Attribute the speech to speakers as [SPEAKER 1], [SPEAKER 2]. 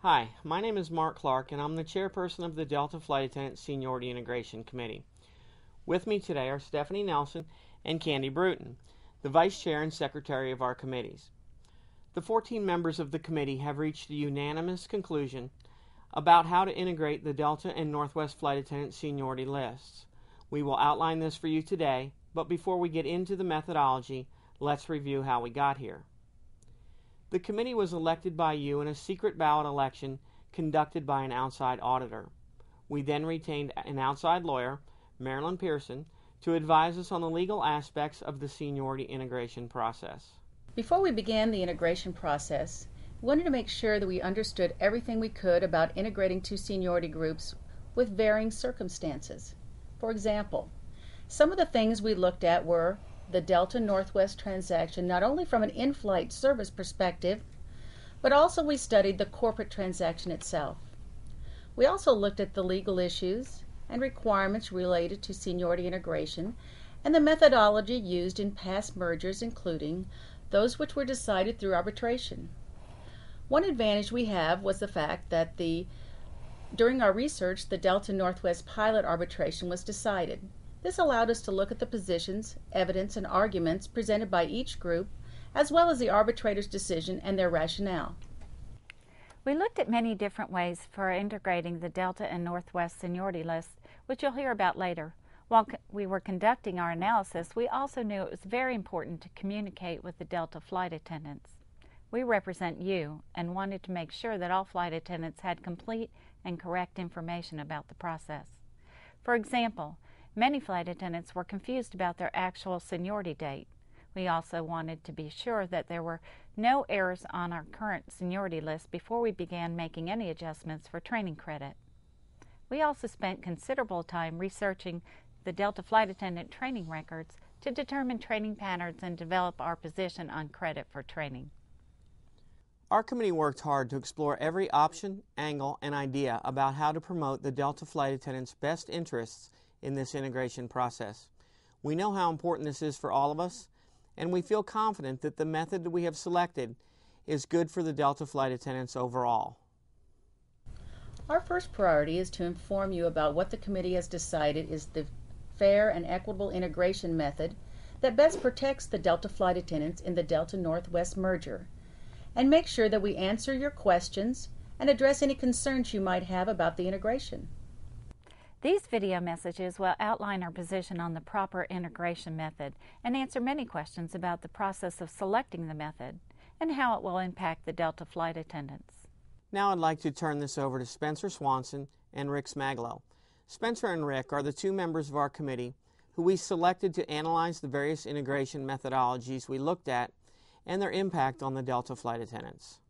[SPEAKER 1] Hi, my name is Mark Clark, and I'm the chairperson of the Delta Flight Attendant Seniority Integration Committee. With me today are Stephanie Nelson and Candy Bruton, the vice chair and secretary of our committees. The 14 members of the committee have reached a unanimous conclusion about how to integrate the Delta and Northwest Flight Attendant seniority lists. We will outline this for you today, but before we get into the methodology, let's review how we got here. The committee was elected by you in a secret ballot election conducted by an outside auditor. We then retained an outside lawyer, Marilyn Pearson, to advise us on the legal aspects of the seniority integration process.
[SPEAKER 2] Before we began the integration process, we wanted to make sure that we understood everything we could about integrating two seniority groups with varying circumstances. For example, some of the things we looked at were the Delta Northwest transaction, not only from an in-flight service perspective, but also we studied the corporate transaction itself. We also looked at the legal issues and requirements related to seniority integration and the methodology used in past mergers, including those which were decided through arbitration. One advantage we have was the fact that during our research, the Delta Northwest pilot arbitration was decided. This allowed us to look at the positions, evidence, and arguments presented by each group, as well as the arbitrator's decision and their rationale.
[SPEAKER 3] We looked at many different ways for integrating the Delta and Northwest seniority lists, which you'll hear about later. While we were conducting our analysis, we also knew it was very important to communicate with the Delta flight attendants. We represent you and wanted to make sure that all flight attendants had complete and correct information about the process. For example, many flight attendants were confused about their actual seniority date. We also wanted to be sure that there were no errors on our current seniority list before we began making any adjustments for training credit. We also spent considerable time researching the Delta flight attendant training records to determine training patterns and develop our position on credit for training.
[SPEAKER 1] Our committee worked hard to explore every option, angle, and idea about how to promote the Delta flight attendants' best interests in this integration process. We know how important this is for all of us, and we feel confident that the method that we have selected is good for the Delta flight attendants overall.
[SPEAKER 2] Our first priority is to inform you about what the committee has decided is the fair and equitable integration method that best protects the Delta flight attendants in the Delta Northwest merger, and make sure that we answer your questions and address any concerns you might have about the integration.
[SPEAKER 3] These video messages will outline our position on the proper integration method and answer many questions about the process of selecting the method and how it will impact the Delta flight attendants.
[SPEAKER 1] Now I'd like to turn this over to Spencer Swanson and Rick Smaglo. Spencer and Rick are the two members of our committee who we selected to analyze the various integration methodologies we looked at and their impact on the Delta flight attendants.